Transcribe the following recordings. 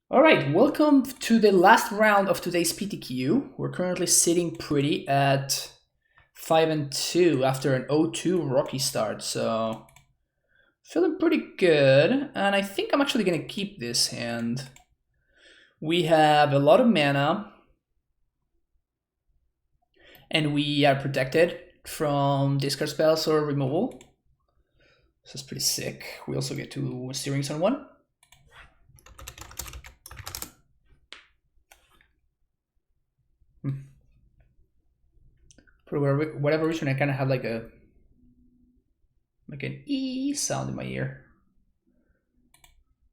All right, welcome to the last round of today's PTQ. We're currently sitting pretty at 5-2 after an 0-2 rocky start, so feeling pretty good. And I think I'm actually gonna keep this hand. We have a lot of mana, and we are protected from discard spells or removal. This is pretty sick. We also get two steerings on one. For whatever reason, I kind of have like an E sound in my ear.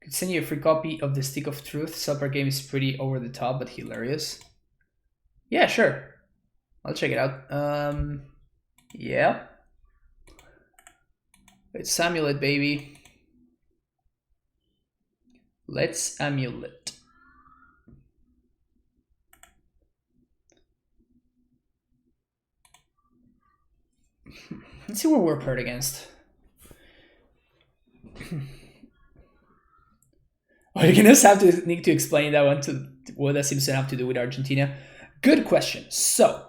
Could send you a free copy of the Stick of Truth. Supper game is pretty over the top but hilarious. Yeah, sure. I'll check it out. Yeah. It's Amulet, baby. Let's Amulet. Let's see what we're paired against. Are you gonna have to need to explain that one to what does Simpson have to do with Argentina? Good question. So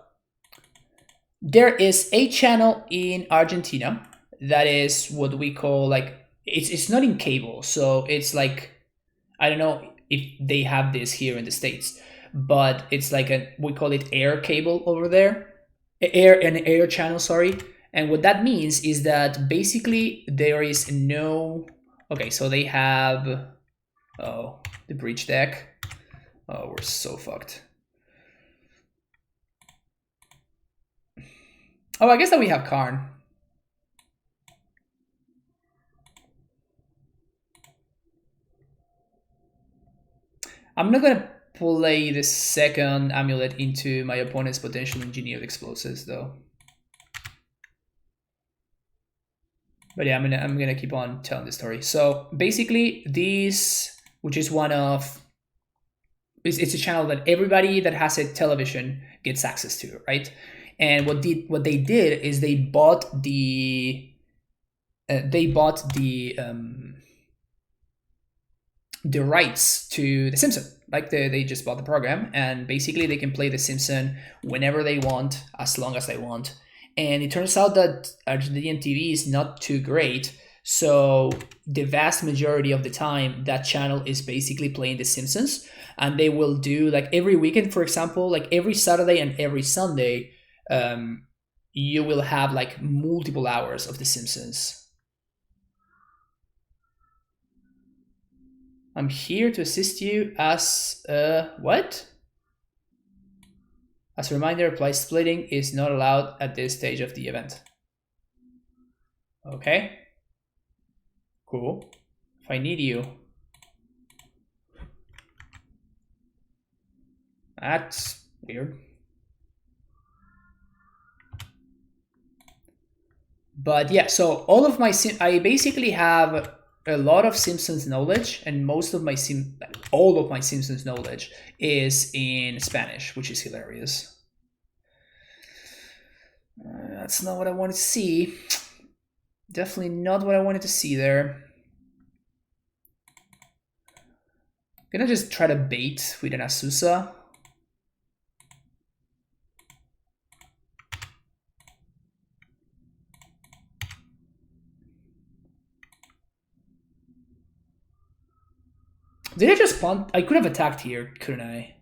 there is a channel in Argentina that is what we call like it's not in cable, so it's like I don't know if they have this here in the States, but it's like we call it air cable over there. An air channel, sorry. And what that means is that basically there is no okay, so they have the breach deck. Oh, we're so fucked. Oh, I guess that we have Karn. I'm not gonna play the second amulet into my opponent's potential engineered explosives though. But yeah, I'm gonna keep on telling the story. So basically, this, which is one of, it's a channel that everybody that has a television gets access to, right? And what they did is they bought the rights to The Simpsons. Like they just bought the program, and basically they can play The Simpsons whenever they want, as long as they want. And it turns out that Argentinian TV is not too great, so the vast majority of the time that channel is basically playing The Simpsons, and they will do like every weekend, for example, like every Saturday and every Sunday, you will have like multiple hours of The Simpsons. I'm here to assist you as what? As a reminder, price splitting is not allowed at this stage of the event. Okay. Cool. If I need you. That's weird. But yeah, so all of my I basically have a lot of Simpsons knowledge, and most of my all of my Simpsons knowledge is in Spanish, which is hilarious. That's not what I wanted to see. Definitely not what I wanted to see there. I'm gonna just try to bait with an Asusa. Did I just punt? I could have attacked here, couldn't I?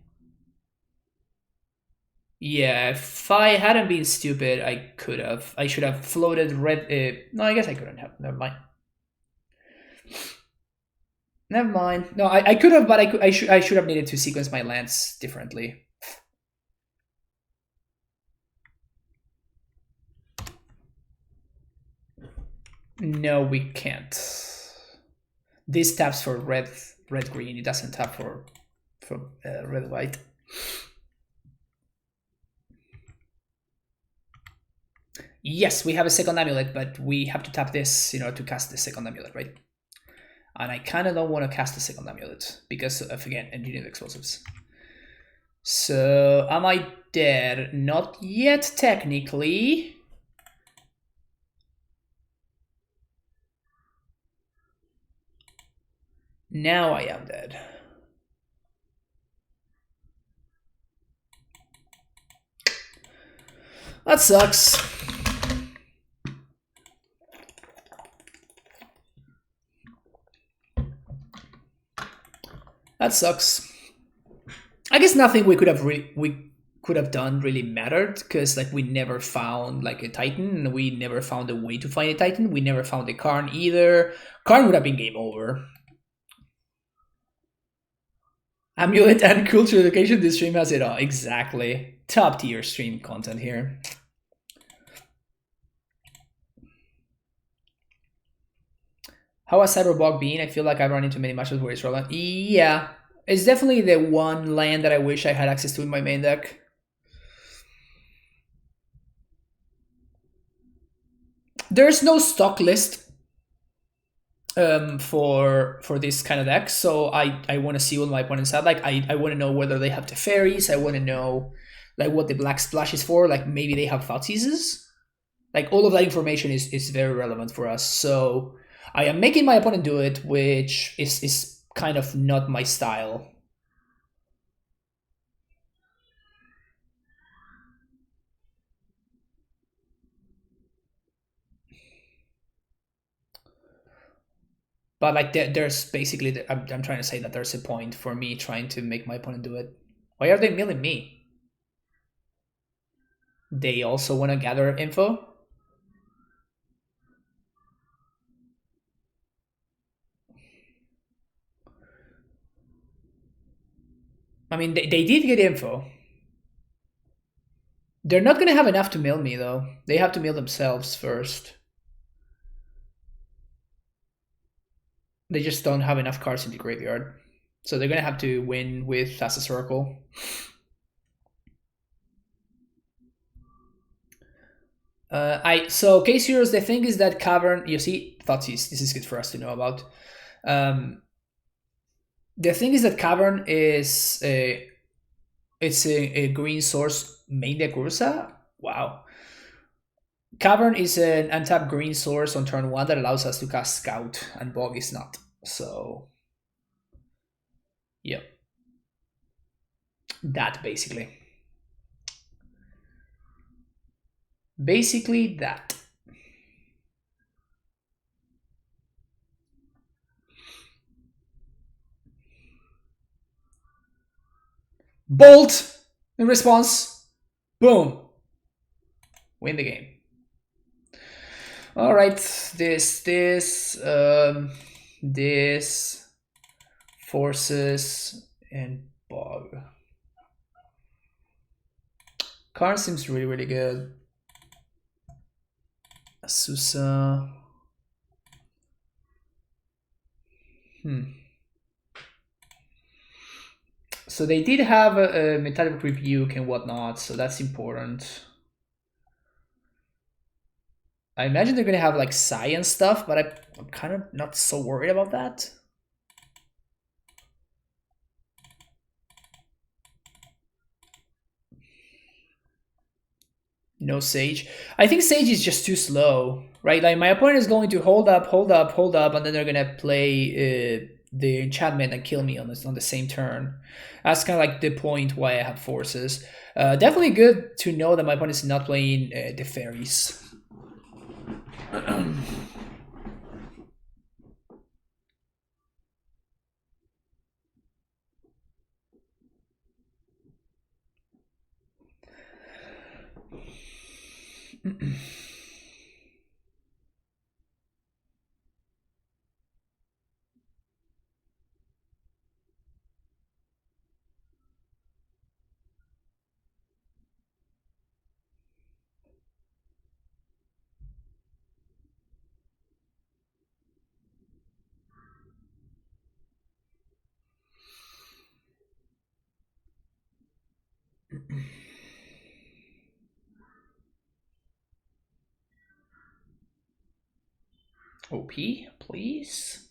Yeah, if I hadn't been stupid, I could have. I should have floated red. No, I guess I couldn't have. Never mind. Never mind. No, I could have, but I should have needed to sequence my lands differently. No, we can't. This taps for red green. It doesn't tap for red white. Yes, we have a second amulet, but we have to tap this in order to cast the second amulet, right? And I kind of don't want to cast the second amulet because of, again, engineered explosives. So, am I dead? Not yet, technically. Now I am dead. That sucks. That sucks. I guess nothing we could have done really mattered, because like we never found like a Titan, and we never found a way to find a Titan. We never found a Karn either. Karn would have been game over. Amulet and culture education. This stream has it all. Exactly. Top tier stream content here. How has Cyberbog been? I feel like I've run into many matches where it's relevant. Yeah, it's definitely the one land that I wish I had access to in my main deck. There's no stock list for this kind of deck, so I want to see what my opponents have. Like I want to know whether they have Teferis. I want to know like what the black splash is for. Like maybe they have Thoughtseizes. Like all of that information is very relevant for us. So I am making my opponent do it, which is kind of not my style. But like there's basically, I'm trying to say that there's a point for me trying to make my opponent do it. Why are they milling me? They also want to gather info? I mean, they did get info. They're not going to have enough to mill me, though. They have to mill themselves first. They just don't have enough cards in the graveyard. So they're going to have to win with Fast as Oracle. So case heroes, the thing is that Cavern, you see, Thoughtseize, this is good for us to know about. The thing is that Cavern is it's a green source main deck Ursa. Wow. Cavern is an untapped green source on turn 1 that allows us to cast Scout, and Bog is not. So, yep. That basically. Basically that. Bolt in response. Boom. Win the game. All right, this forces and Bog. Karn seems really good. Asusa. So they did have a metallic rebuke and whatnot, so that's important. I imagine they're gonna have like science stuff, but I'm kind of not so worried about that. No Sage. I think Sage is just too slow, right? Like my opponent is going to hold up, and then they're gonna play the enchantment and kill me on the same turn. That's kind of like the point why I have forces. Definitely good to know that my opponent is not playing the fairies. OP, please.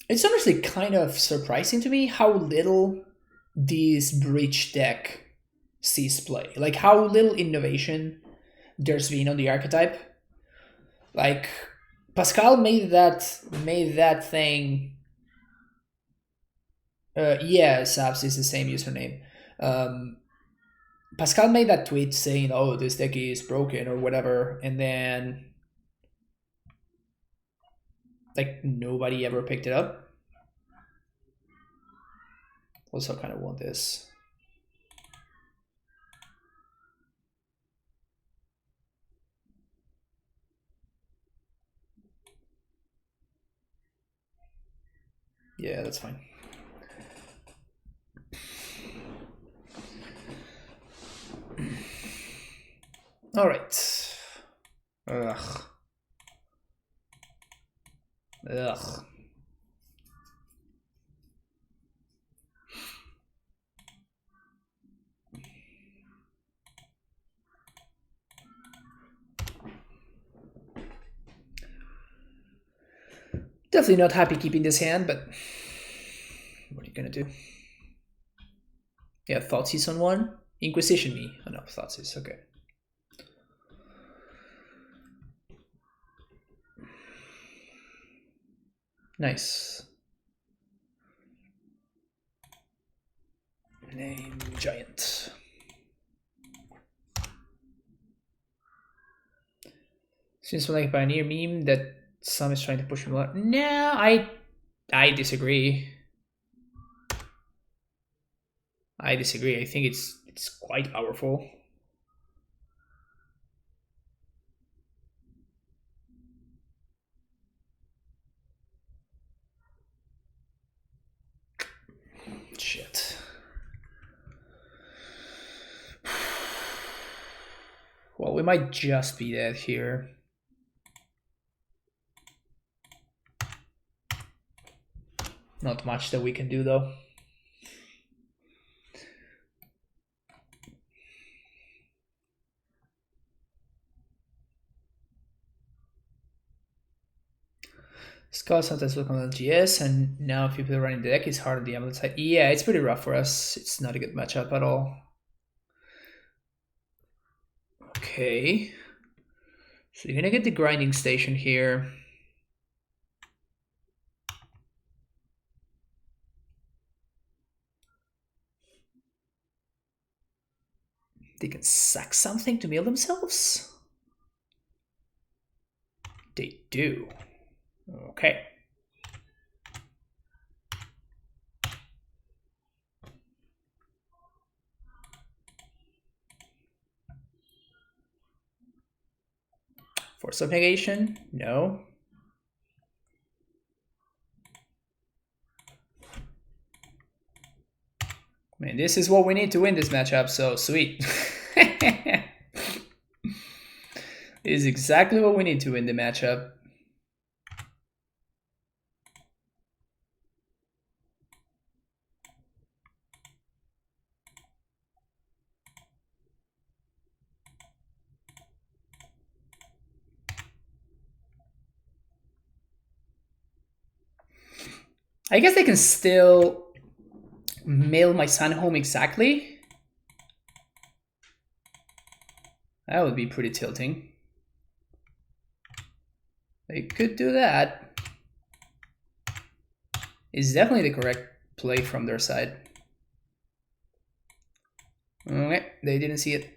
It's honestly kind of surprising to me how little this bridge deck sees play. Like how little innovation there's been on the archetype. Like Pascal made that thing. Yeah, Saps is the same username. Pascal made that tweet saying, "Oh, this deck is broken" or whatever, and then like nobody ever picked it up. Also, kind of want this. Yeah, that's fine. All right. Ugh. Ugh. Definitely not happy keeping this hand, but what are you gonna do? Yeah, Thoughtseize on one. Inquisition me. Oh no, Thoughtseize, okay. Nice. Name Giant. Seems like Pioneer meme that some is trying to push me. No, I disagree. I disagree. I think it's quite powerful. Shit. Well, we might just be dead here. Not much that we can do though. Skull sometimes look on LGS, and now if people are running the deck, it's hard on the Amulet side. Yeah, it's pretty rough for us. It's not a good matchup at all. Okay. So you're gonna get the grinding station here. They can sack something to mill themselves? They do. Okay. Force of negation? No. I mean, this is what we need to win this matchup, so sweet. This is exactly what we need to win the matchup. I guess they can still mail my son home exactly. That would be pretty tilting. They could do that. It's definitely the correct play from their side. Okay, they didn't see it.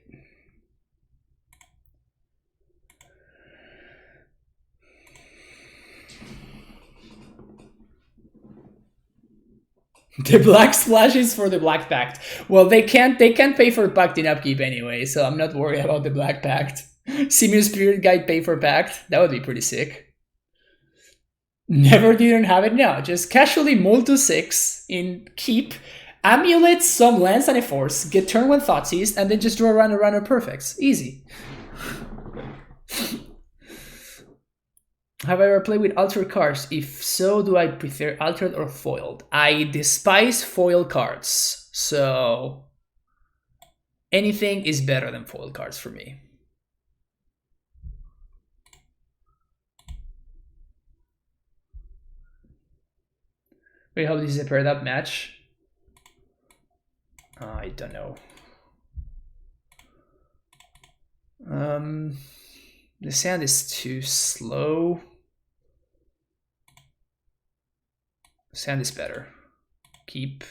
The black splash is for the black pact. Well, they can't pay for pact in upkeep anyway, so I'm not worried about the black pact. Simian Spirit Guide pay for pact. That would be pretty sick. Never didn't have it now. Just casually mull to 6 in keep, amulet, some lands and a force, get turn 1 Thoughtseize, and then just draw around a runner perfects. Easy. Have I ever played with altered cards? If so, do I prefer altered or foiled? I despise foil cards, so anything is better than foil cards for me. We hope this is a paired up match. I don't know. The sand is too slow. Sand is better. Keep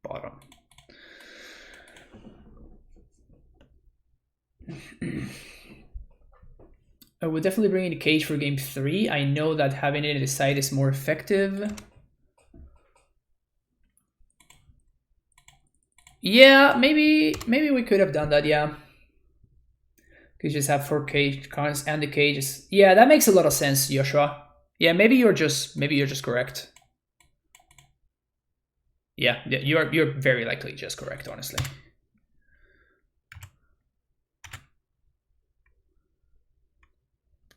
bottom. I would definitely bring in the cage for game 3. I know that having it at the side is more effective. Yeah, maybe we could have done that, yeah. Could just have 4 cage cards and the cages. Yeah, that makes a lot of sense, Joshua. Yeah, maybe you're just correct. Yeah, you're very likely just correct, honestly.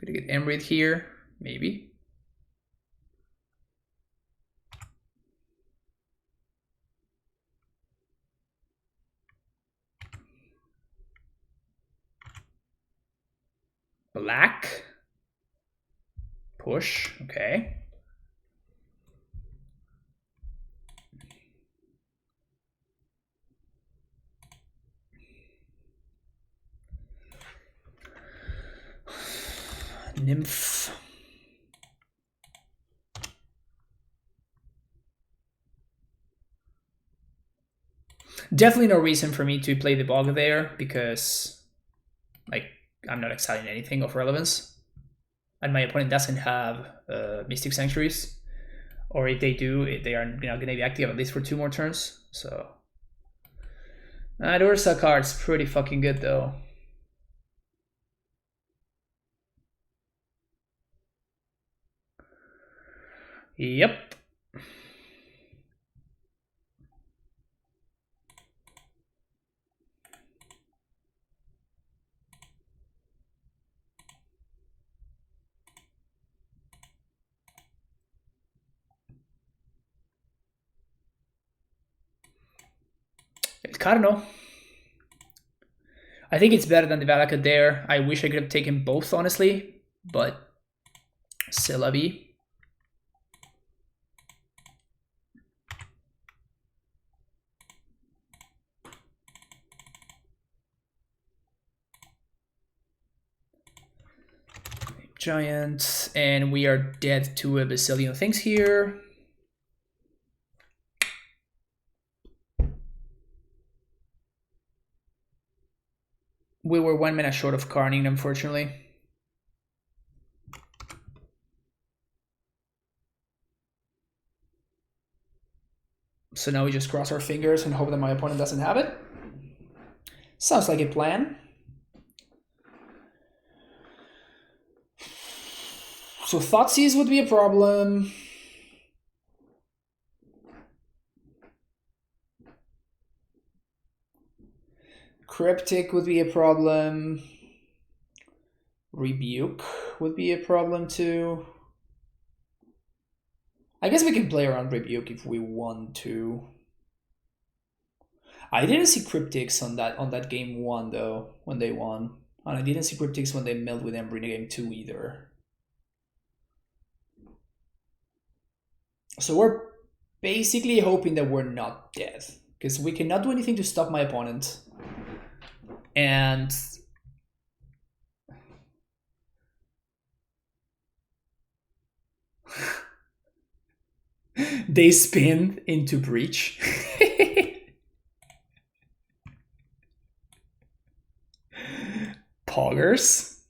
Gonna get Emry here, maybe. Black. Push, okay. Nymph. Definitely no reason for me to play the bog there because, like, I'm not exciting anything of relevance. And my opponent doesn't have Mystic Sanctuaries. Or if they do, they are going to be active at least for 2 more turns. So, the Ursa card's pretty fucking good though. Yep. El Carno. I think it's better than the Valaka there. I wish I could have taken both, honestly, but c'est la vie. Giant, and we are dead to a bazillion things here. We were 1 mana short of Carning, unfortunately. So now we just cross our fingers and hope that my opponent doesn't have it. Sounds like a plan. So Thoughtseize would be a problem. Cryptic would be a problem. Rebuke would be a problem too. I guess we can play around Rebuke if we want to. I didn't see Cryptics on that game 1 though, when they won. And I didn't see Cryptics when they milled with Emry in game 2 either. So we're basically hoping that we're not dead. Because we cannot do anything to stop my opponent. And they spin into Breach. Poggers.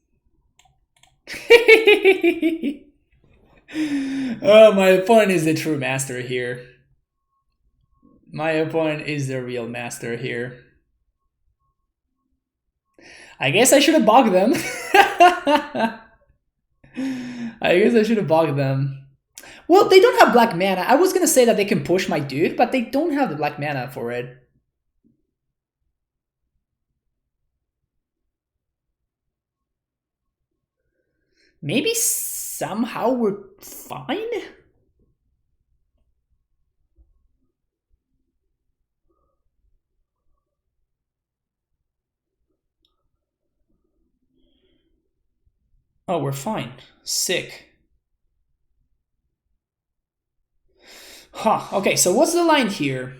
Oh, my opponent is the true master here. My opponent is the real master here. I guess I should have bogged them. I guess I should have bogged them. Well, they don't have black mana. I was gonna say that they can push my dude, but they don't have the black mana for it. Maybe somehow we're fine? Oh, we're fine. Sick. Huh, okay, so what's the line here?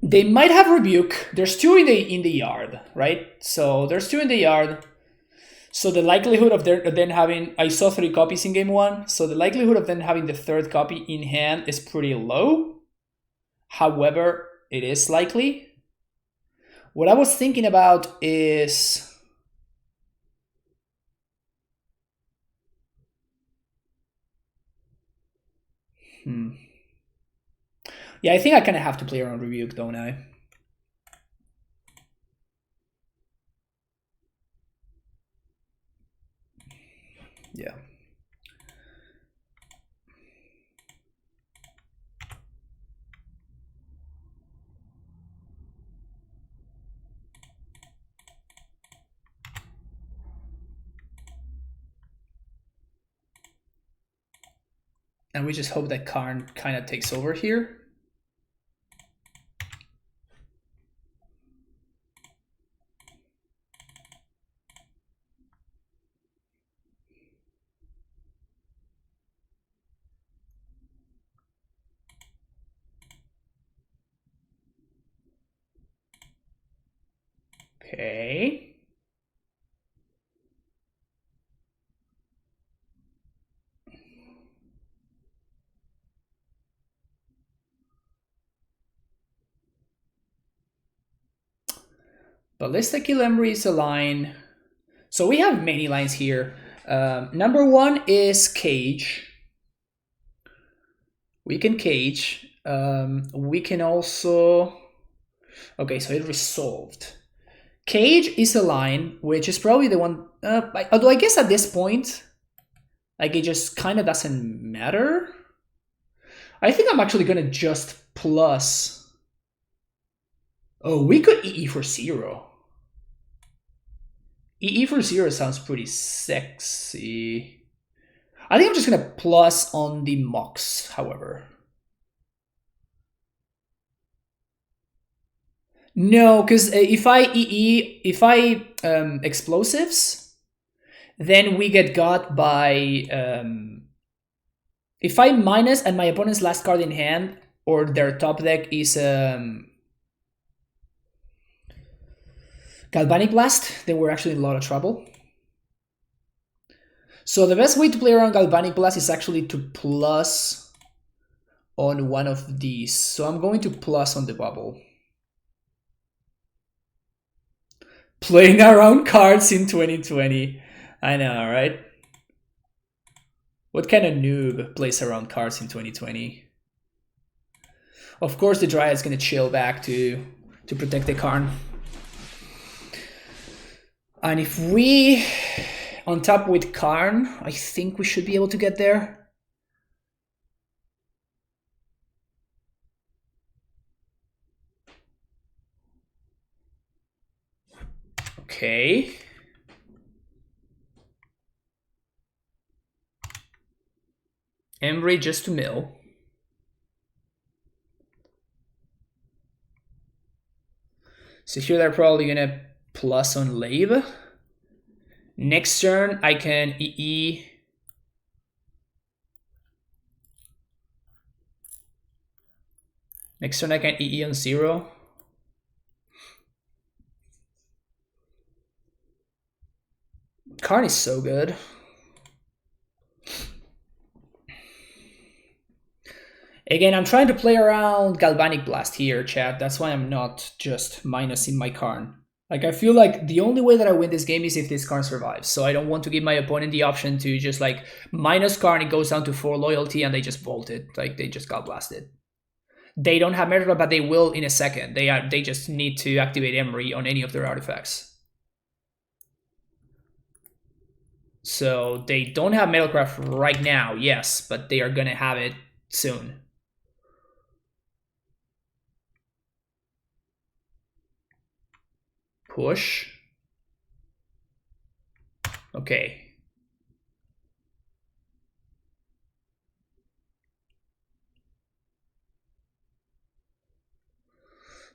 They might have Rebuke. There's two in the yard, right? So there's two in the yard. So the likelihood of them having, I saw 3 copies in game 1. So the likelihood of them having the 3rd copy in hand is pretty low. However, it is likely. What I was thinking about is, yeah, I think I kind of have to play around Rebuke, don't I? Yeah. And we just hope that Karn kind of takes over here. Okay. Ballistic Emry is a line. So we have many lines here. Number 1 is Cage. We can Cage. We can also... Okay, so it resolved. Cage is a line, which is probably the one... although I guess at this point, like, it just kind of doesn't matter. I think I'm actually going to just plus... Oh, we could EE for 0. EE for 0 sounds pretty sexy. I think I'm just going to plus on the Mox, however. No, because if I explosives, then we get got by... if I minus and my opponent's last card in hand, or their top deck is Galvanic Blast, then we're actually in a lot of trouble. So the best way to play around Galvanic Blast is actually to plus on one of these. So I'm going to plus on the bubble. Playing around cards in 2020. I know, right? What kind of noob plays around cards in 2020? Of course the Dryad's gonna chill back to protect the Karn. And if we on top with Karn, I think we should be able to get there. Okay. Emry just to mill. So here they're probably gonna plus on Lave. Next turn I can EE. Next turn I can EE on 0. Karn is so good. Again, I'm trying to play around Galvanic Blast here, chat. That's why I'm not just minusing my Karn. Like, I feel like the only way that I win this game is if this Karn survives. So I don't want to give my opponent the option to just like minus Karn, it goes down to 4 loyalty and they just vault it. Like, they just got blasted. They don't have Metal, but they will in a second. They just need to activate Emry on any of their artifacts. So they don't have Metalcraft right now, yes, but they are gonna have it soon. Push. Okay.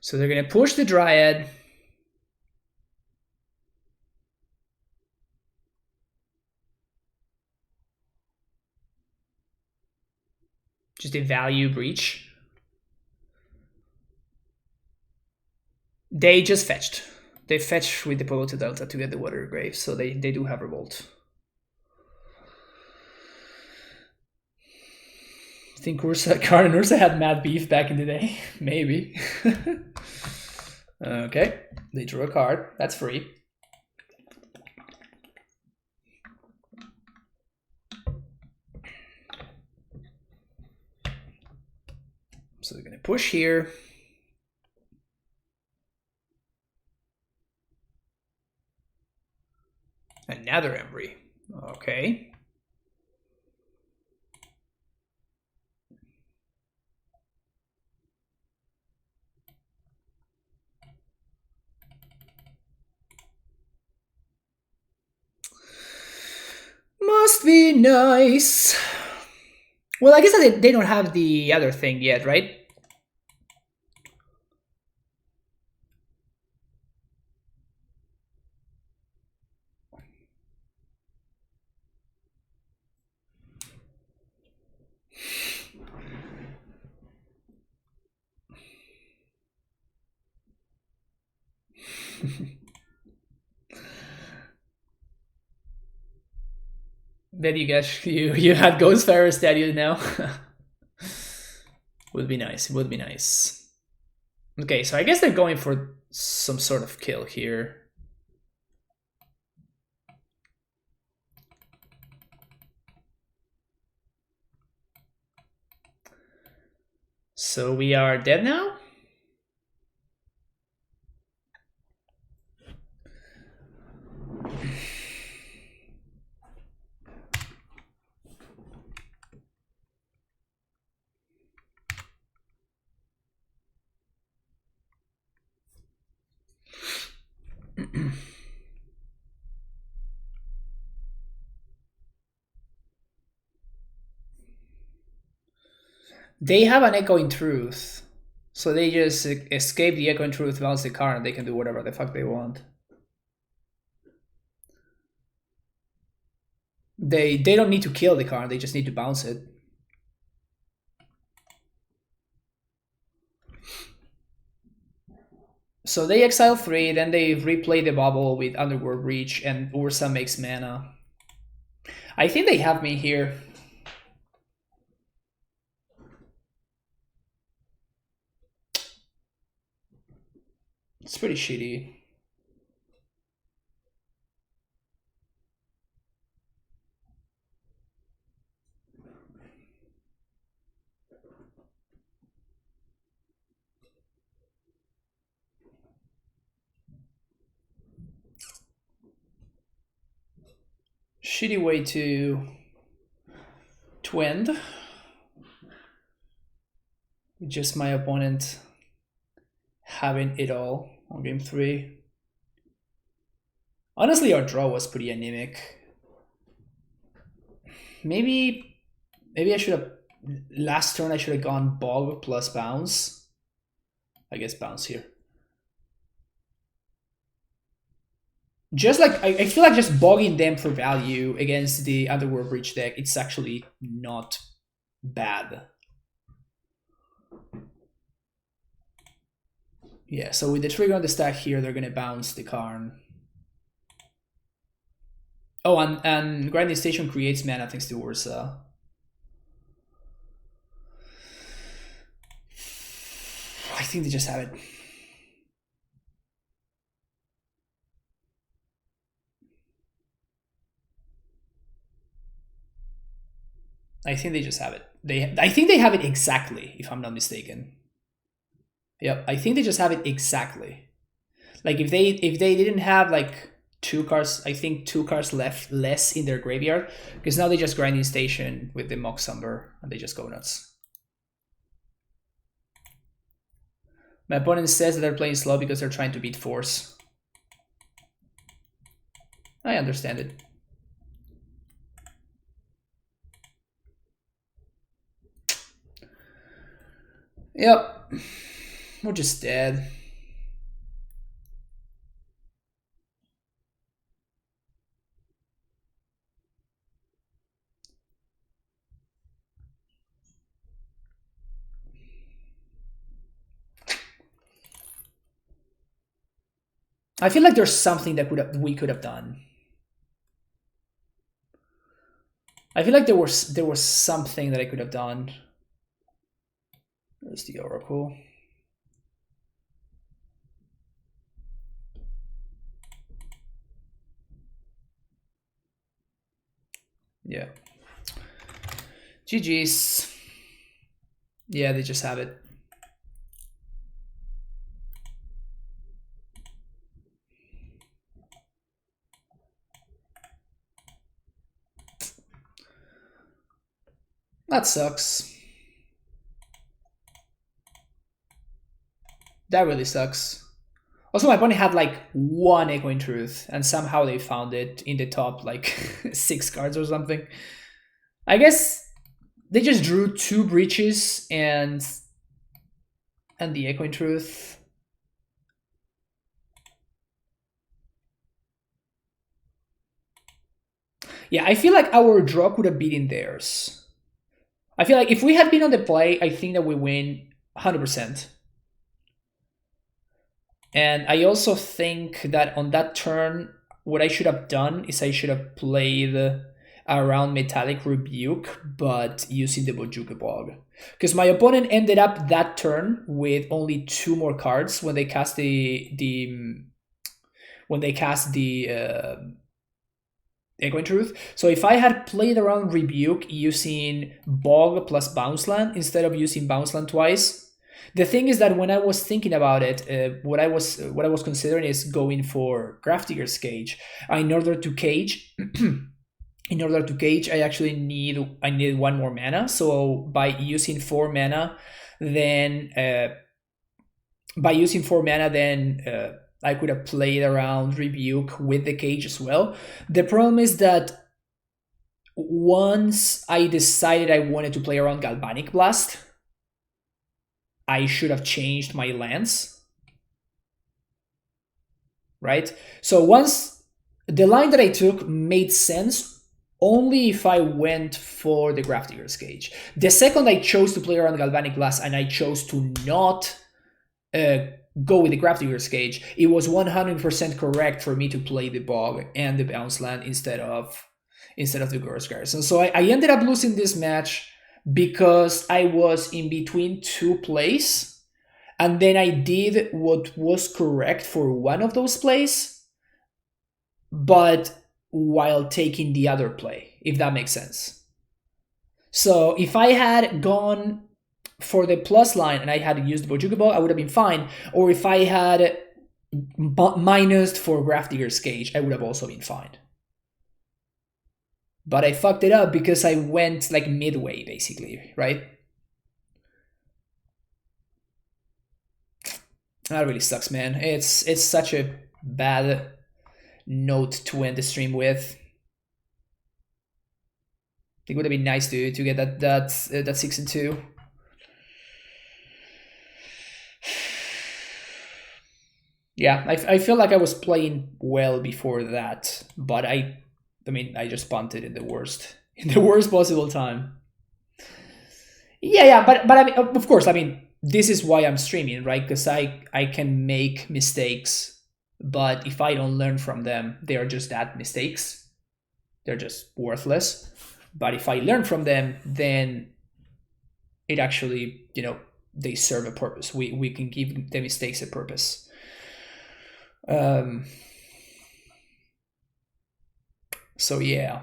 So they're gonna push the Dryad. Just a value breach. They just fetched. They fetched with the Polo to Delta to get the Water Grave, so they do have Revolt. I think Karn and Ursa had mad beef back in the day. Maybe. Okay, they drew a card. That's free. So they're going to push here. Another Emry. Okay. Must be nice. Well, I guess they don't have the other thing yet, right? Then you guess you had Ghostfire Statue now. Would be nice. It would be nice. Okay, so I guess they're going for some sort of kill here. So we are dead now? They have an Echoing Truth. So they just escape the Echoing Truth, bounce the card, and they can do whatever the fuck they want. They don't need to kill the card, they just need to bounce it. So they exile 3, then they replay the bubble with Underworld Reach, and Ursa makes mana. I think they have me here. It's pretty shitty. Shitty way to end. Just my opponent having it all on game 3. Honestly, our draw was pretty anemic. Maybe I should have... Last turn I should have gone Bog plus Bounce. I guess Bounce here. Just like, I feel like just bogging them for value against the Underworld Breach deck, it's actually not bad. Yeah, so with the trigger on the stack here, they're gonna bounce the Karn. Oh, and Grinding Station creates mana thanks to Ursa. I think they just have it. I think they just have it. I think they have it exactly, if I'm not mistaken. Yep, I think they just have it exactly. Like if they didn't have like 2 cards, I think 2 cards less in their graveyard, because now they just Grinding Station with the Mock Summer and they just go nuts. My opponent says that they're playing slow because they're trying to beat Force. I understand it. Yep. We're just dead. I feel like there's something that we could have done. I feel like there was something that I could have done. There's the Oracle. Yeah. GG's. Yeah, they just have it. That sucks. That really sucks. Also, my opponent had like one Echoing Truth, and somehow they found it in the top like 6 cards or something. I guess they just drew 2 breaches and the Echoing Truth. Yeah, I feel like our draw could have beaten theirs. I feel like if we had been on the play, I think that we win 100%. And I also think that on that turn, what I should have done is I should have played around Metallic Rebuke, but using the Bojuka Bog. Because my opponent ended up that turn with only 2 more cards when they cast the Echoing Truth. So if I had played around Rebuke using Bog plus Bounce Land instead of using Bounce Land twice, the thing is that when I was thinking about it, what I was considering is going for Grafdigger's Cage. In order to cage, I actually need 1 more mana. So by using 4 mana, then I could have played around Rebuke with the cage as well. The problem is that once I decided I wanted to play around Galvanic Blast, I should have changed my lands, right? So once the line that I took made sense only if I went for the Grafdigger's Cage. The second I chose to play around Galvanic Blast and I chose to not go with the Grafdigger's Cage, it was 100% correct for me to play the Bog and the Bounce Land instead of the Gorse Garrison. So I ended up losing this match because I was in between 2 plays, and then I did what was correct for one of those plays, but while taking the other play, if that makes sense. So if I had gone for the plus line and I had used the Bojuka Ball, I would have been fine. Or if I had minused for Grafdigger's Cage, I would have also been fine. But I fucked it up because I went like midway, basically, right? That really sucks, man. It's such a bad note to end the stream with. It would have been nice to get that 6-2. Yeah, I feel like I was playing well before that, but I mean, I just punted in the worst possible time. Yeah, but I mean, of course, I mean, this is why I'm streaming, right? Because I can make mistakes, but if I don't learn from them, they are just that, mistakes. They're just worthless. But if I learn from them, then it actually, they serve a purpose. We can give the mistakes a purpose. So yeah.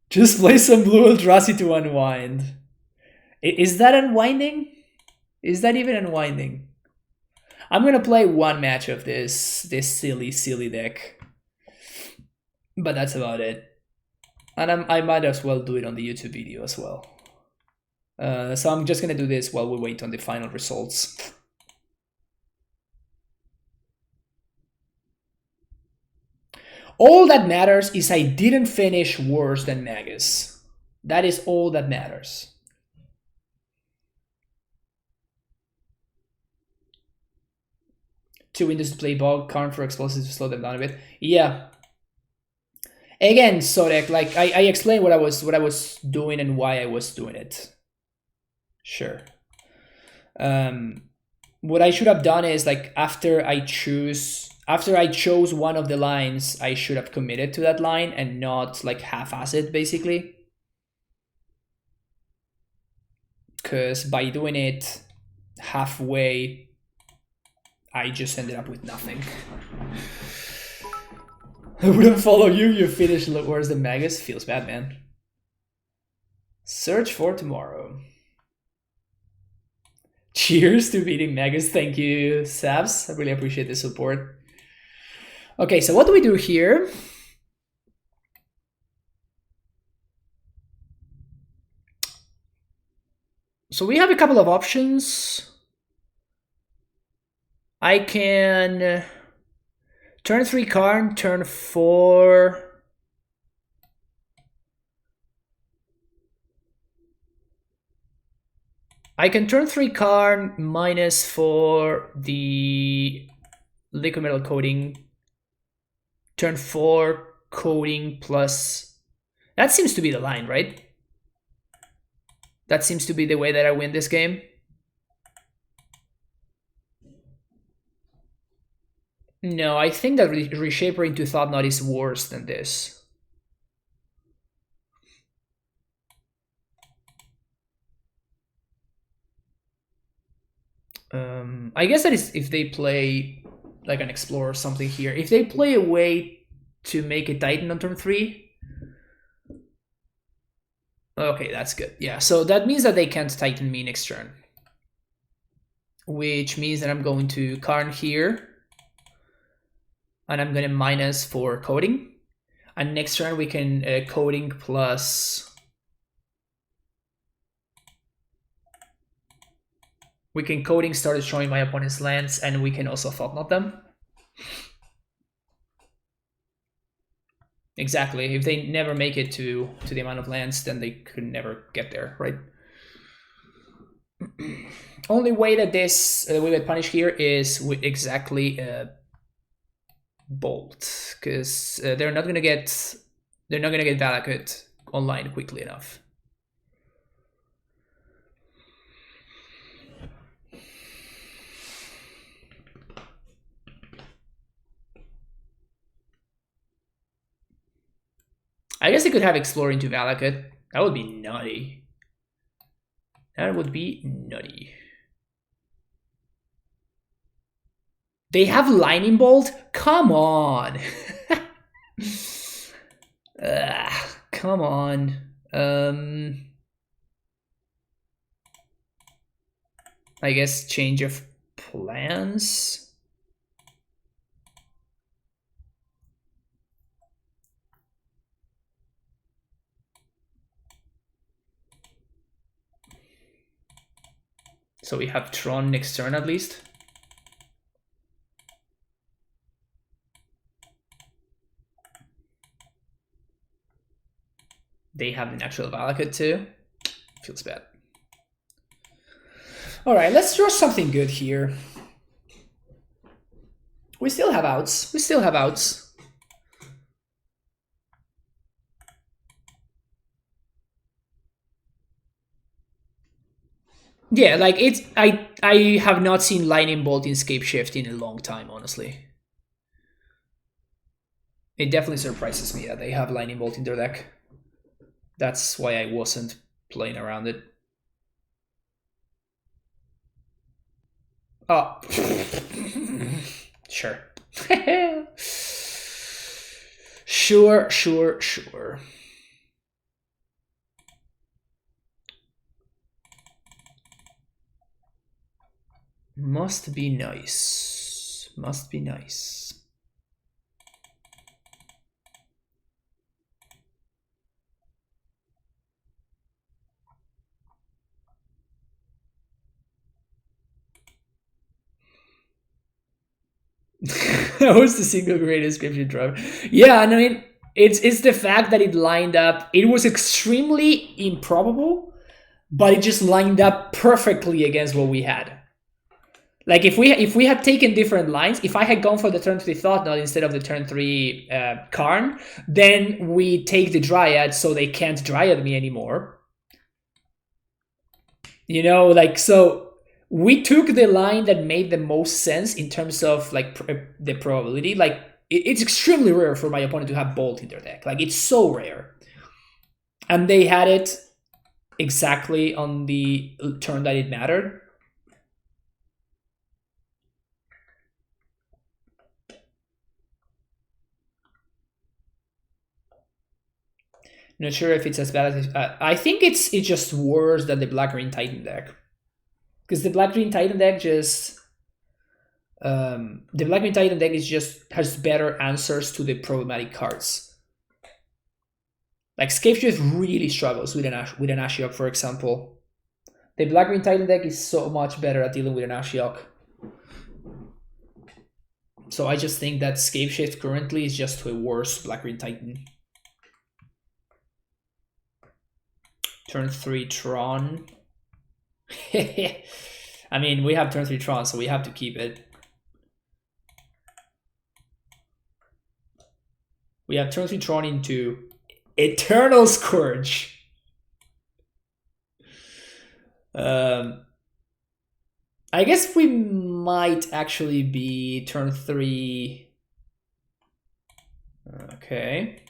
Just play some Blue Eldrazi to unwind. Is that unwinding? Is that even unwinding? I'm gonna play 1 match of this silly deck, but that's about it. And I might as well do it on the YouTube video as well. So I'm just gonna do this while we wait on the final results. All that matters is I didn't finish worse than Magus. That is all that matters. Two windows to play Bog, Karn for explosives to slow them down a bit. Yeah. Again, Sodek, like I explained what I was doing and why I was doing it. Sure. What I should have done is like after I chose one of the lines, I should have committed to that line and not like half-ass it basically. Because by doing it halfway, I just ended up with nothing. I wouldn't follow you. You finished worse than Magus. Feels bad, man. Search for tomorrow. Cheers to beating Magus. Thank you, Sabs. I really appreciate the support. Okay, so what do we do here? So we have a couple of options. I can turn 3 Karn, turn 4. I can turn 3 Karn minus for the liquid metal coating. Turn 4 coating plus. That seems to be the line, right? That seems to be the way that I win this game. No, I think that Reshaper into Thought Knot is worse than this. I guess that is if they play like an Explorer or something here. If they play a way to make a Titan on turn 3. Okay, that's good. Yeah, so that means that they can't Titan me next turn. Which means that I'm going to Karn here. And I'm going to minus for coding. And next turn we can coding plus... We can coding start destroying my opponent's lands, and we can also Thought Knot them. Exactly. If they never make it to the amount of lands, then they could never get there, right? Only way that this we get punished here is with exactly Bolt, because they're not gonna get Valakut online quickly enough. I guess they could have Explore into Valakut. That would be nutty. That would be nutty. They have Lightning Bolt? Come on. Come on. I guess change of plans. So we have Tron next turn at least. They have the natural Valakut too. Feels bad. Alright, let's draw something good here. We still have outs. We still have outs. Yeah, like it's I have not seen Lightning Bolt in Scape Shift in a long time, honestly. It definitely surprises me that they have Lightning Bolt in their deck. That's why I wasn't playing around it. Oh. Sure. Sure. Must be nice. Must be nice. That was the single greatest scripture drop. Yeah, and I mean, it's the fact that it lined up. It was extremely improbable, but it just lined up perfectly against what we had. Like if we had taken different lines, if I had gone for the turn 3 Thought Knot instead of the turn 3 Karn, then we take the Dryad so they can't Dryad me anymore. You know, like, so we took the line that made the most sense in terms of like the probability. Like it's extremely rare for my opponent to have Bolt in their deck. Like it's so rare, and they had it exactly on the turn that it mattered. Not sure if it's as bad as I think it's just worse than the Black Green Titan deck, because the Black Green Titan deck just the Black Green Titan deck is just has better answers to the problematic cards. Like Scapeshift really struggles with an Ashiok, for example. The Black Green Titan deck is so much better at dealing with an Ashiok. So I just think that Scapeshift currently is just a worse Black Green Titan. Turn 3 Tron. I mean, we have turn 3 Tron, so we have to keep it. We have turn 3 Tron into Eternal Scourge. I guess we might actually be turn 3. Okay.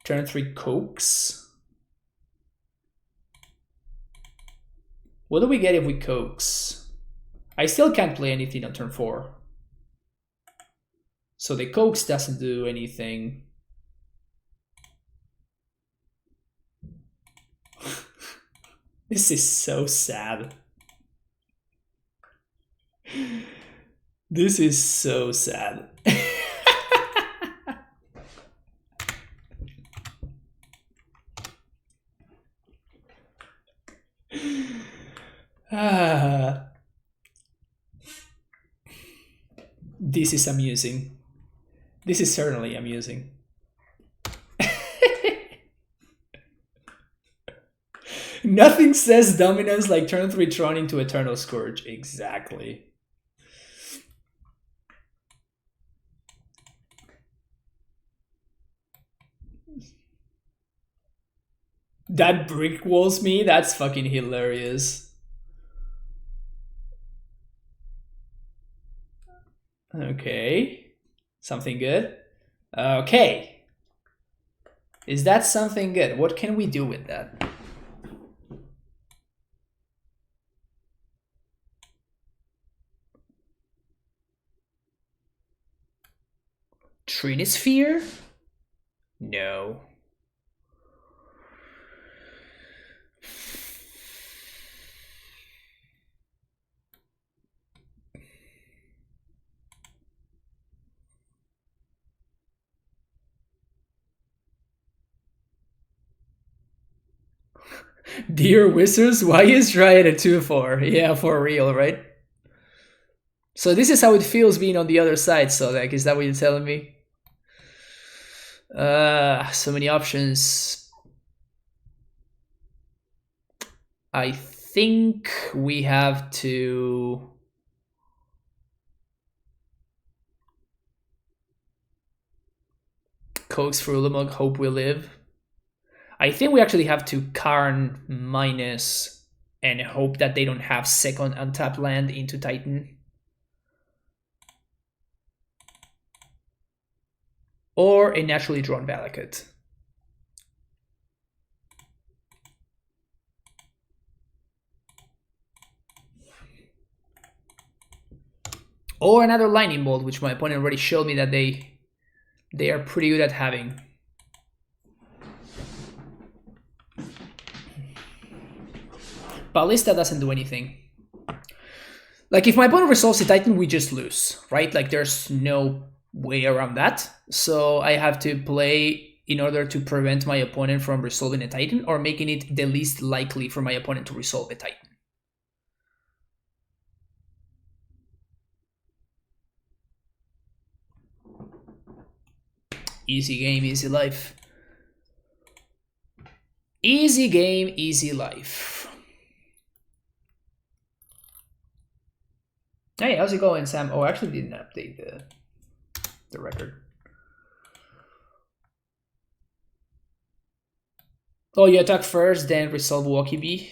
Turn 3 Coax. What do we get if we Coax? I still can't play anything on turn 4. So the Coax doesn't do anything. This is so sad. This is so sad. This is amusing. This is certainly amusing. Nothing says dominance like turn 3 Tron into Eternal Scourge. Exactly. That brick walls me? That's fucking hilarious. Okay. Something good? Okay. Is that something good? What can we do with that? Trinisphere? No. Dear Wizards, why is Riot a 2-4? Yeah, for real, right? So this is how it feels being on the other side, so like, is that what you're telling me? So many options. I think we have to coax for Ulamog, hope we live. I think we actually have to Karn minus and hope that they don't have second untapped land into Titan. Or a naturally drawn Valakut. Or another Lightning Bolt, which my opponent already showed me that they are pretty good at having. Ballista doesn't do anything. Like, if my opponent resolves the Titan, we just lose, right? Like, there's no way around that. So I have to play in order to prevent my opponent from resolving a Titan or making it the least likely for my opponent to resolve a Titan. Easy game, easy life. Easy game, easy life. Hey, how's it going, Sam? Oh, I actually didn't update the record. Oh, you attack first, then resolve Wakibi.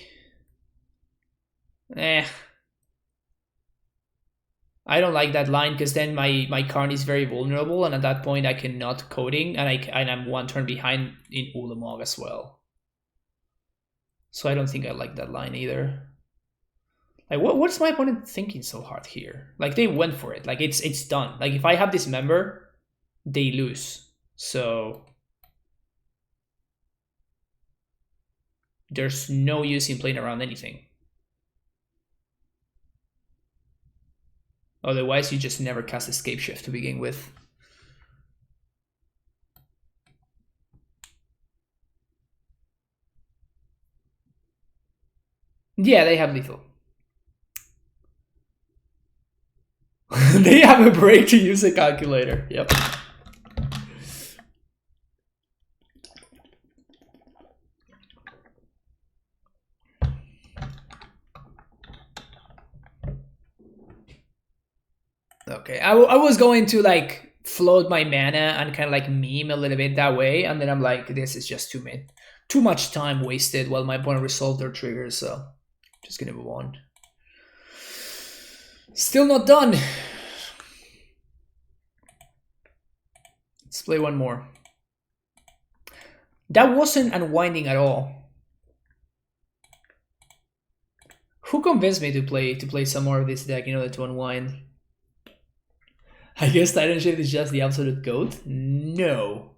I don't like that line because then my card is very vulnerable, and at that point I cannot coding, and I'm one turn behind in Ulamog as well. So I don't think I like that line either. Like what's my opponent thinking so hard here? Like they went for it. Like it's done. Like if I have this member, they lose. So there's no use in playing around anything. Otherwise, you just never cast Escape Shift to begin with. Yeah, they have lethal. They have a break to use a calculator. Yep. Okay, I was going to like float my mana and kind of like meme a little bit that way, and then I'm like, this is just too much time wasted while my opponent resolved their triggers, so just gonna move on. Still not done. Let's play one more. That wasn't unwinding at all. Who convinced me to play some more of this deck in order to unwind? I guess Titan Shift is just the absolute goat? No.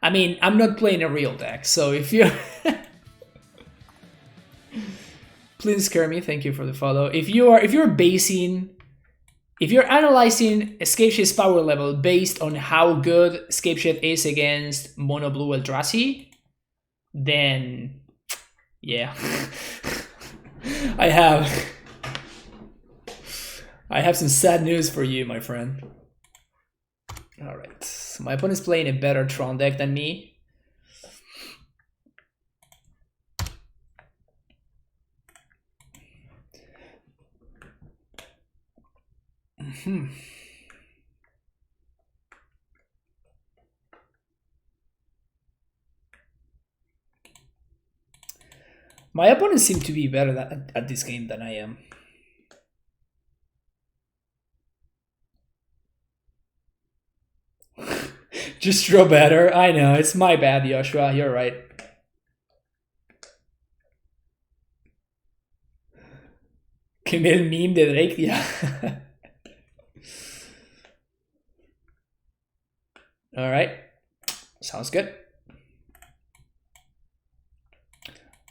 I mean, I'm not playing a real deck, so if you're... Please scare me, thank you for the follow. If you're analyzing Escape Shift's power level based on how good Escape Shift is against Mono Blue Eldrazi, then yeah. I have some sad news for you, my friend. Alright, so my opponent's playing a better Tron deck than me. My opponents seem to be better at this game than I am. Just draw better. I know, it's my bad, Joshua. You're right. Camille meme de Drake, yeah. Alright. Sounds good.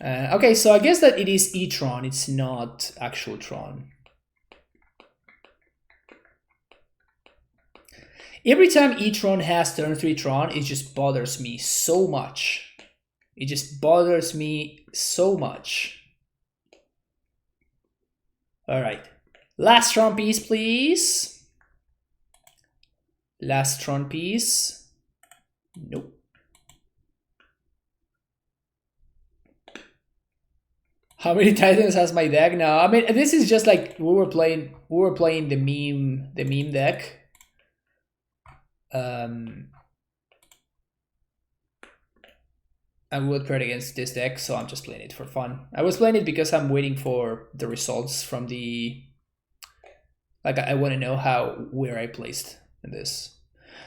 Okay, so I guess that it is E-Tron, it's not actual Tron. Every time E-Tron has turn 3 Tron, it just bothers me so much. It just bothers me so much. Alright. Last Tron piece, please. Last Tron piece. Nope. How many Titans has my deck now? I mean, this is just like we were playing the meme deck. And we would play against this deck, so I'm just playing it for fun. I was playing it because I'm waiting for the results from the... Like, I want to know where I placed in this.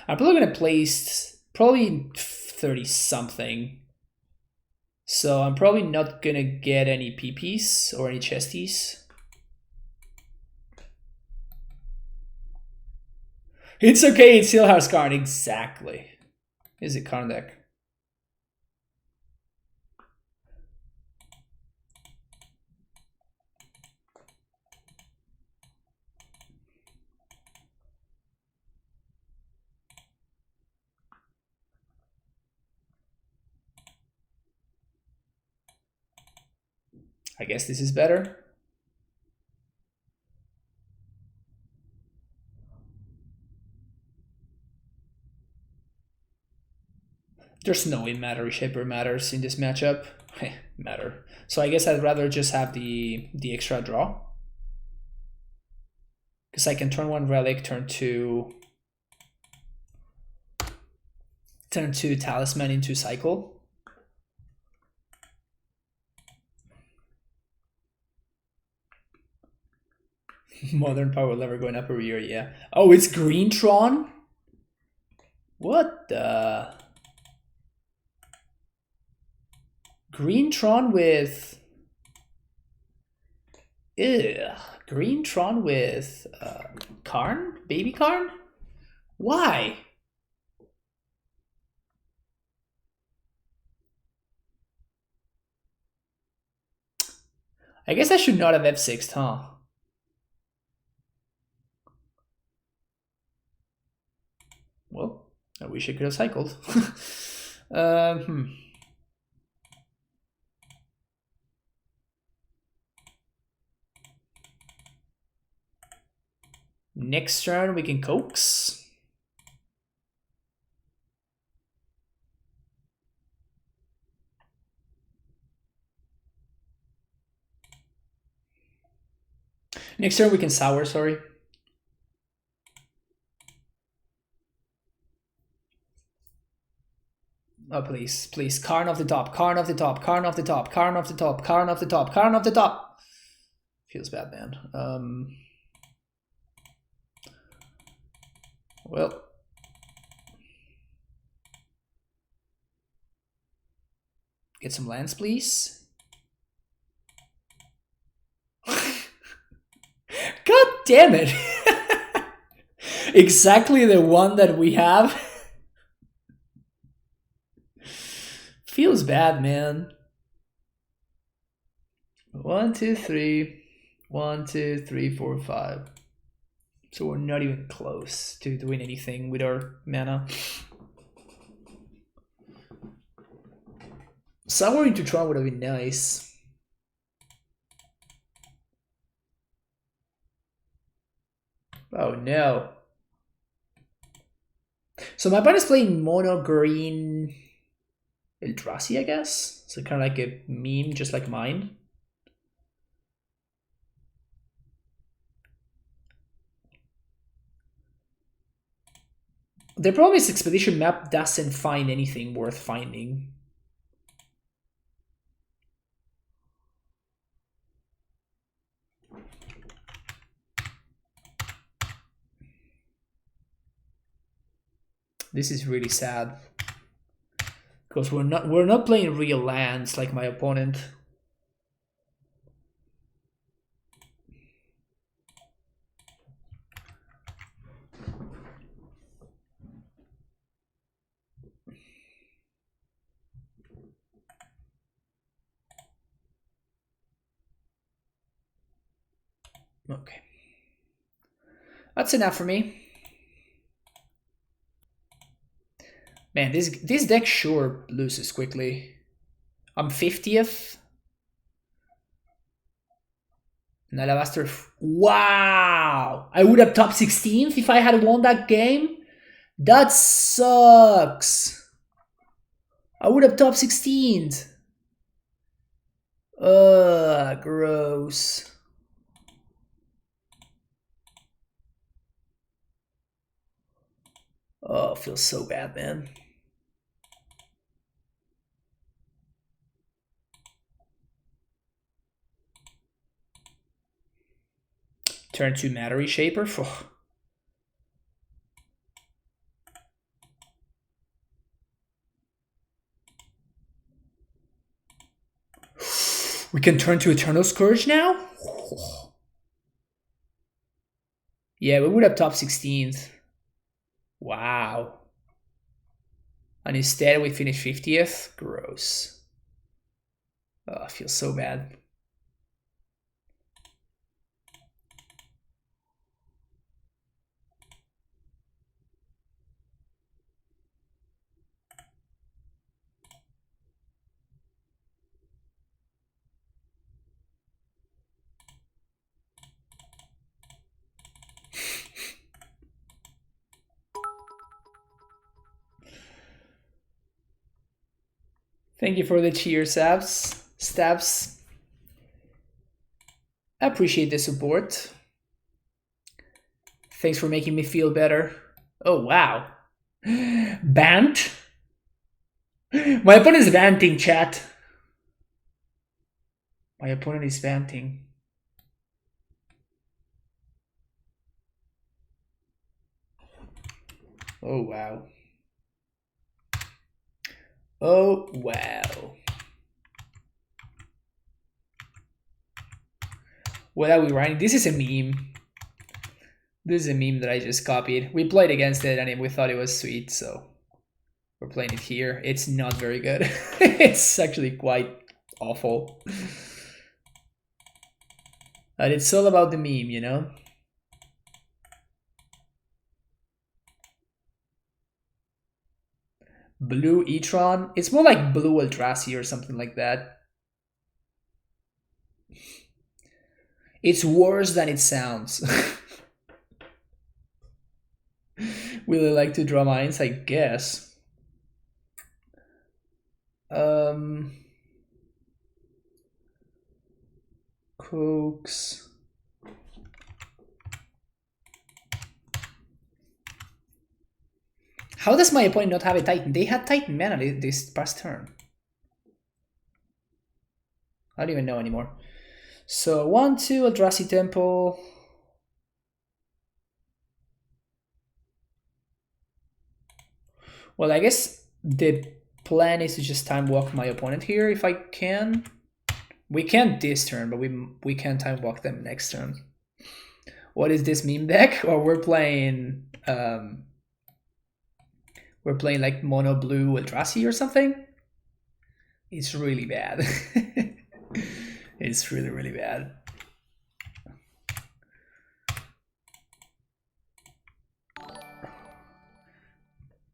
I'm probably going to place probably 30-something. So I'm probably not going to get any PPs or any chesties. It's okay, it still has Karn, exactly. Is it Karn deck? I guess this is better. There's no way Matter Reshaper matters in this matchup. Matter. So I guess I'd rather just have the extra draw. Because I can turn 1 Relic, turn 2 Talisman into Cycle. Modern power lever going up every year, yeah. Oh, it's Green Tron? What the? Green Tron with... Ugh. Green Tron with Karn? Baby Karn? Why? I guess I should not have F6'd, huh? Well, I wish I could have cycled. Next turn we can coax. Next turn we can sour, sorry. Oh, please, please. Karn off the top, Karn off the top, Karn off the top, Karn off the top, Karn off the top, Karn off the top. Feels bad, man. Well. Get some lands, please. God damn it. Exactly the one that we have. Feels bad, man. 1, 2, 3. 1, 2, 3, 4, 5. So we're not even close to doing anything with our mana. Sour into Tron would have been nice. Oh no. So my opponent's playing mono green Eldrazi, I guess. So kind of like a meme, just like mine. The problem is Expedition map doesn't find anything worth finding. This is really sad. Because we're not playing real lands like my opponent. Okay. That's enough for me. Man, this deck sure loses quickly. I'm 50th. And Alabaster. Wow! I would have top 16th if I had won that game. That sucks. I would have top 16th. Ugh, gross. Oh, it feels so bad, man. Turn 2 Matter Reshaper. We can turn to Eternal Scourge now? Yeah, we would have top 16th. Wow. And instead we finish 50th? Gross. Oh, I feel so bad. Thank you for the cheer stabs. I appreciate the support. Thanks for making me feel better. Oh, wow. Bant? My opponent is vanting, chat. My opponent is vanting. Oh, wow. Oh, wow. What are we writing? This is a meme. This is a meme that I just copied. We played against it and we thought it was sweet, so we're playing it here. It's not very good. It's actually quite awful. But it's all about the meme, you know? Blue e-tron. It's more like blue Eldrazi or something like that. It's worse than it sounds. Will I like to draw mines? I guess. Cokes. How does my opponent not have a Titan? They had Titan mana this past turn. I don't even know anymore. So 1, 2, Eldrazi Temple. Well, I guess the plan is to just time walk my opponent here if I can. We can't this turn, but we can time walk them next turn. What is this meme deck? Or we're playing like mono blue Eldrazi or something? It's really bad. It's really, really bad.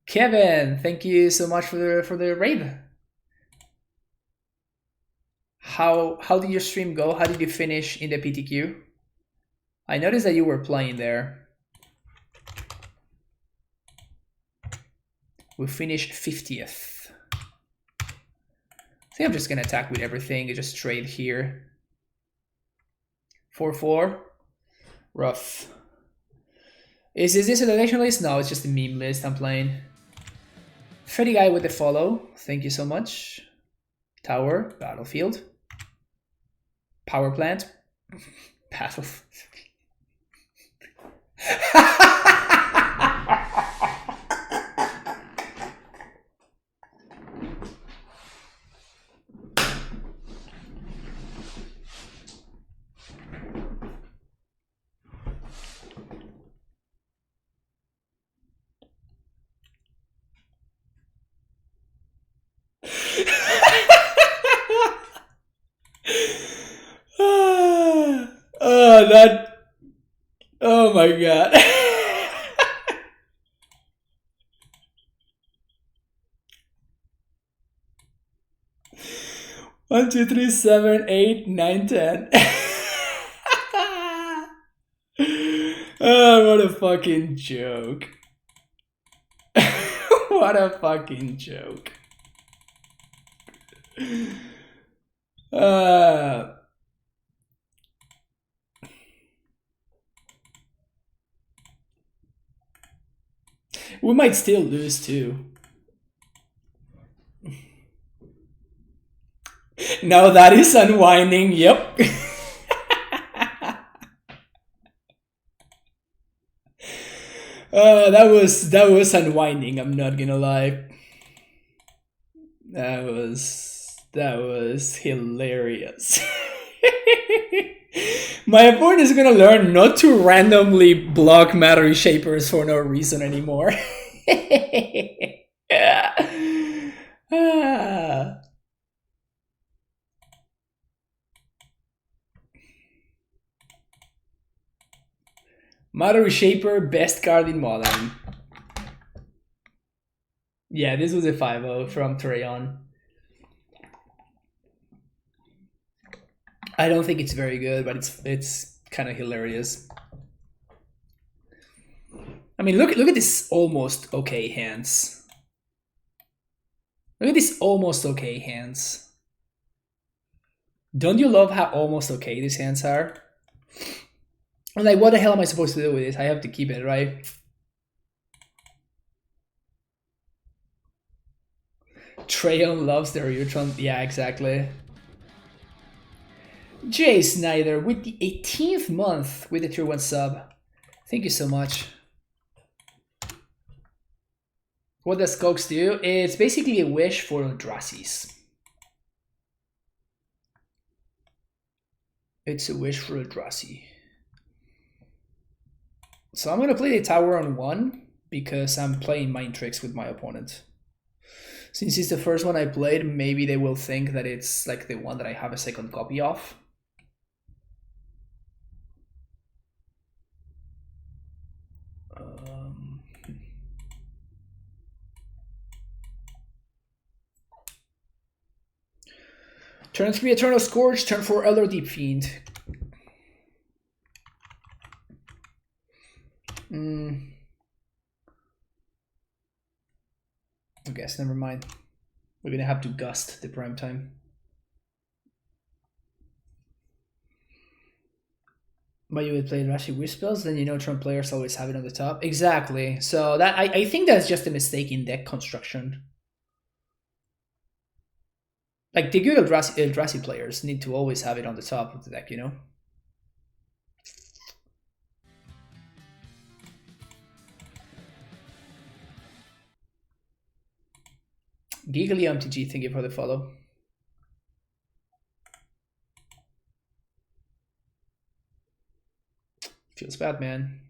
Kevin, thank you so much for the raid. How did your stream go? How did you finish in the PTQ? I noticed that you were playing there. We finished 50th. I think I'm just gonna attack with everything and just trade here. 4-4. Rough. Is this a donation list? No, it's just a meme list I'm playing. Freddy guy with the follow. Thank you so much. Tower, battlefield. Power plant. Battle. Oh my god. 1, 2, 3, 7, 8, 9, 10. Oh, what a fucking joke. What a fucking joke. We might still lose too. No, that is unwinding. Yep. That was unwinding. I'm not gonna lie. That was hilarious. My opponent is gonna learn not to randomly block Matter Shapers for no reason anymore. Matter Shaper, best card in Modern. Yeah, this was a 5-0 from Treyon. I don't think it's very good, but it's kind of hilarious. I mean, look at this almost okay hands. Look at this almost okay hands. Don't you love how almost okay these hands are? I'm like, what the hell am I supposed to do with this? I have to keep it, right? Treyon loves the Ryutron. Yeah, exactly. Jay Snyder with the 18th month with the tier 1 sub. Thank you so much. What does Coax do? It's basically a wish for Eldrasis. It's a wish for Eldrazi. So I'm gonna play the tower on 1 because I'm playing mind tricks with my opponent. Since it's the first one I played, maybe they will think that it's like the one that I have a second copy of. Turn 3 Eternal Scourge, turn 4 Elder Deep Fiend. I guess, never mind. We're gonna have to gust the prime time. But you would play Rashi Wish spells, then you know Tron players always have it on the top. Exactly. So that I think that's just a mistake in deck construction. Like the good Eldrazi players need to always have it on the top of the deck, you know? Giggly MTG, thank you for the follow. Feels bad, man.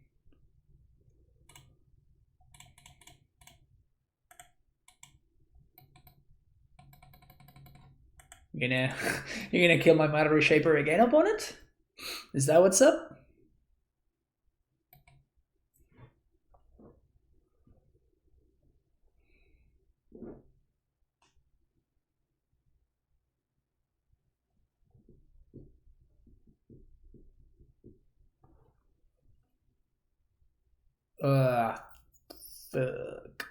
You're gonna kill my Matter Reshaper again, opponent? Is that what's up? Fuck.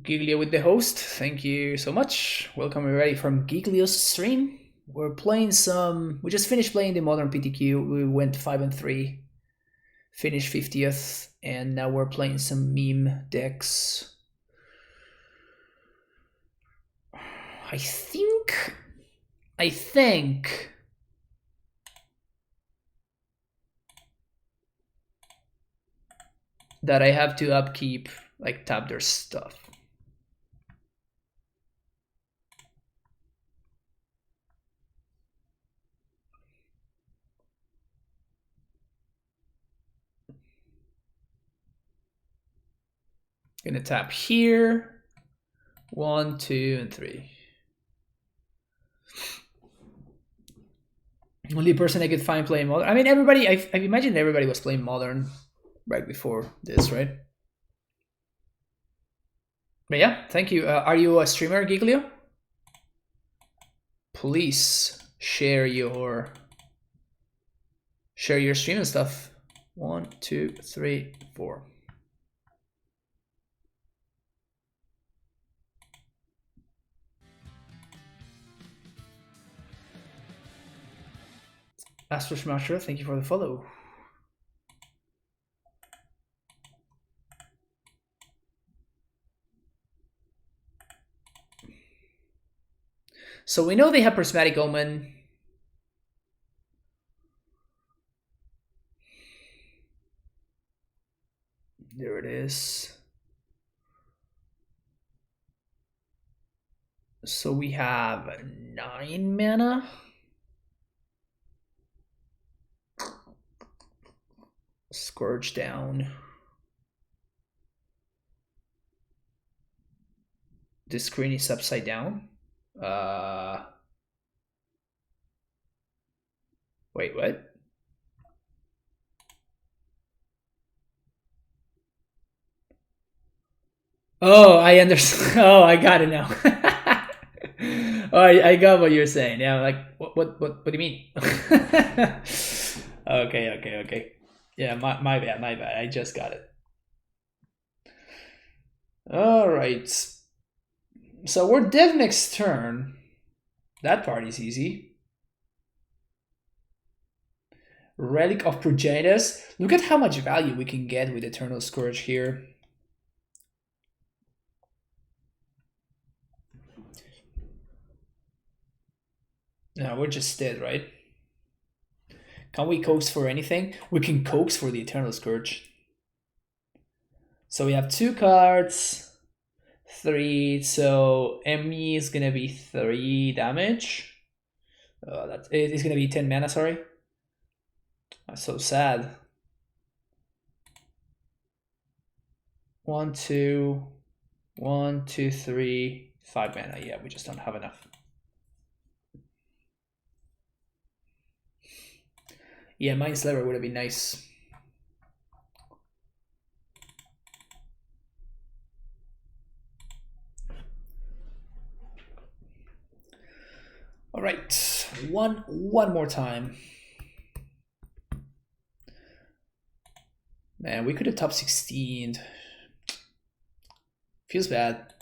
Giglio with the host, thank you so much. Welcome everybody from Giglio's stream. We're playing some. We just finished playing the Modern PTQ. We went 5-3, finished 50th, and now we're playing some meme decks. I think that I have to upkeep, like tap their stuff. Gonna tap here. 1, 2, and 3. Only person I could find playing Modern. I mean, everybody. I imagine everybody was playing Modern right before this, right? But yeah, thank you. Are you a streamer, Giglio? Please share your stream and stuff. 1, 2, 3, 4. Astro Smasher, thank you for the follow. So we know they have Prismatic Omen. There it is. So we have 9 mana. Scourge down. This screen is upside down. Wait, what? Oh, I understand. Oh, I got it now. Oh, I got what you're saying. Yeah, like what do you mean? Okay. Yeah, my bad. I just got it. All right. So we're dead next turn. That part is easy. Relic of Progenitus. Look at how much value we can get with Eternal Scourge here. No, we're just dead, right? Can we coax for anything? We can coax for the Eternal Scourge. So we have 2 cards, 3. So Emry is gonna be 3 damage. It's gonna be 10 mana. Sorry. That's so sad. 1, 2, 1, 2, 3, 5 mana. Yeah, we just don't have enough. Yeah, Mind Slayer would have been nice. All right, one more time. Man, we could have top 16. Feels bad.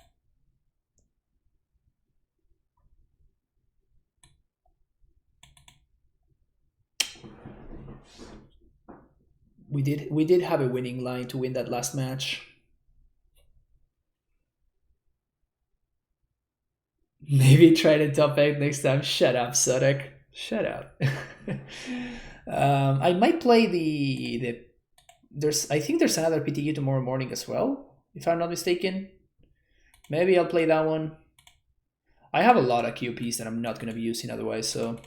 We did have a winning line to win that last match. Maybe try to top 8 next time. Shut up, Sodek. Shut up. I might play the I think there's another PTQ tomorrow morning as well, if I'm not mistaken. Maybe I'll play that one. I have a lot of QPs that I'm not going to be using otherwise, so...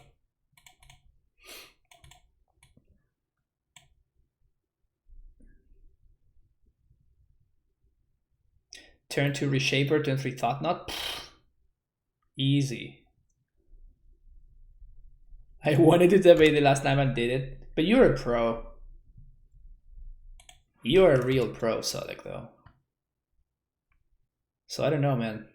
Turn 2 Reshaper, turn 3 Thought Knot. Easy. I wanted to debate the last time and did it, but you're a pro. You're a real pro, Sodek, though. So I don't know, man.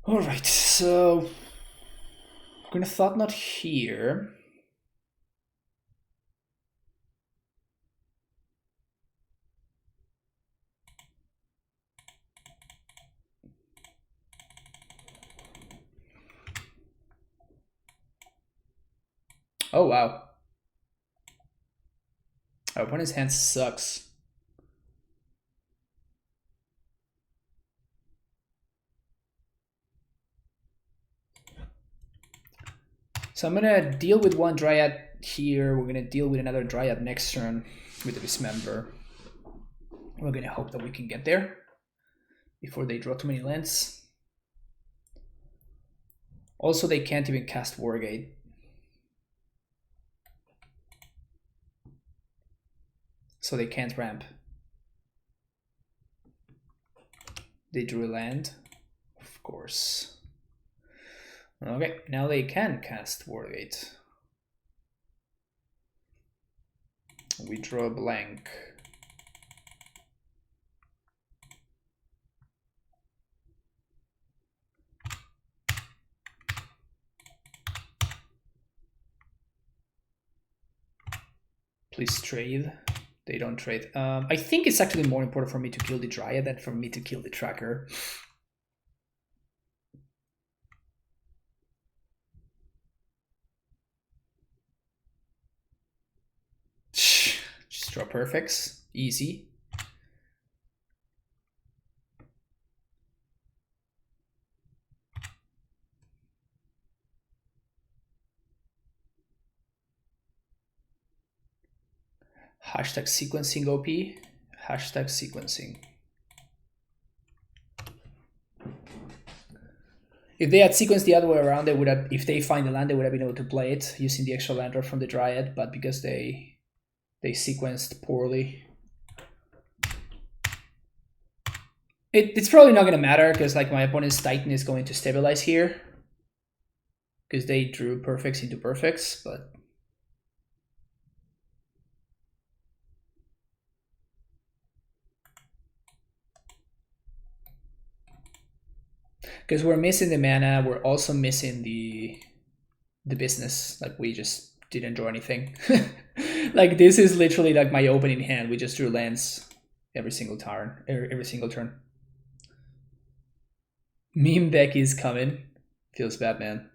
All right, so I'm gonna Thought Knot here. Oh wow. Our opponent's hand sucks. So I'm gonna deal with one Dryad here. We're gonna deal with another Dryad next turn with the Dismember. We're gonna hope that we can get there before they draw too many lands. Also, they can't even cast Wargate. So they can't ramp. They drew a land, of course. Okay, now they can cast Wargate. We draw a blank. Please trade. They don't trade. I think it's actually more important for me to kill the Dryad than for me to kill the Tracker. Just draw perfects. Easy. Hashtag sequencing OP. Hashtag sequencing. If they had sequenced the other way around, they would have, if they find the land, they would have been able to play it using the extra land drop from the Dryad, but because they sequenced poorly. It's probably not going to matter, because like my opponent's Titan is going to stabilize here. Because they drew perfects into perfects, but... Because we're missing the mana, we're also missing the business. Like we just didn't draw anything. Like this is literally like my opening hand. We just drew lands every single turn. Every single turn. Meme deck is coming. Feels bad, man.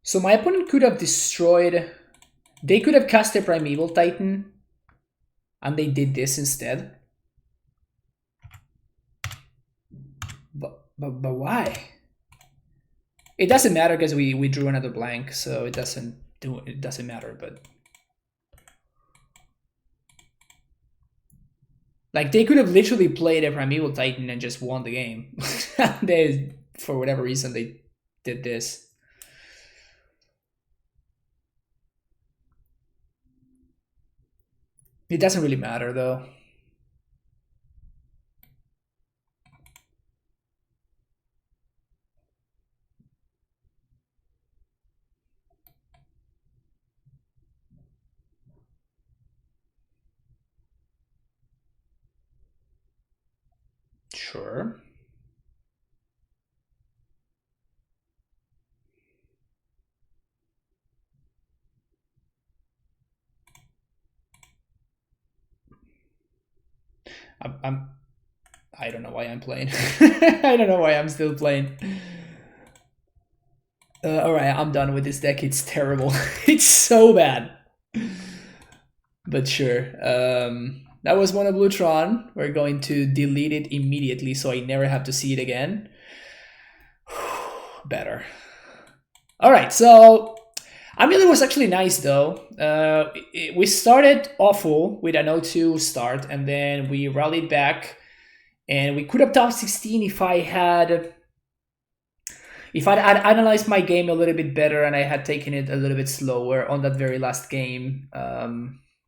So my opponent could have destroyed... They could have cast a Primeval Titan, and they did this instead. But why? It doesn't matter because we drew another blank, so it doesn't matter. But like they could have literally played a Primeval Titan and just won the game. They, for whatever reason, they did this. It doesn't really matter though. Sure. I don't know why I'm playing. I don't know why I'm still playing. All right, I'm done with this deck. It's terrible. It's so bad. But sure. That was Mono Blue Tron. We're going to delete it immediately so I never have to see it again. Better. All right, so Amulet was actually nice though. We started awful with an 0-2 start, and then we rallied back, and we could have top 16 if I'd analyzed my game a little bit better and I had taken it a little bit slower on that very last game,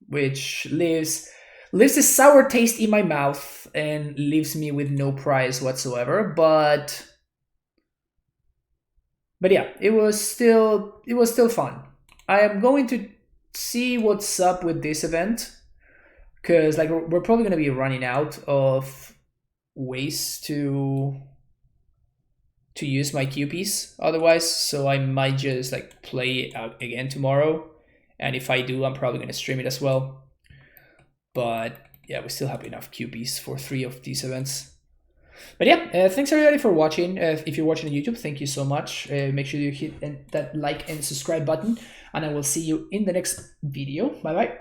which leaves a sour taste in my mouth and leaves me with no prize whatsoever. But yeah, it was still fun. I am going to see what's up with this event, because like we're probably going to be running out of ways to use my Q piece otherwise, so I might just like play out again tomorrow, and if I do, I'm probably going to stream it as well. But yeah, we still have enough Q piece for 3 of these events. But yeah, thanks everybody for watching. If you're watching on YouTube, thank you so much. Make sure you hit that like and subscribe button, and I will see you in the next video. Bye bye.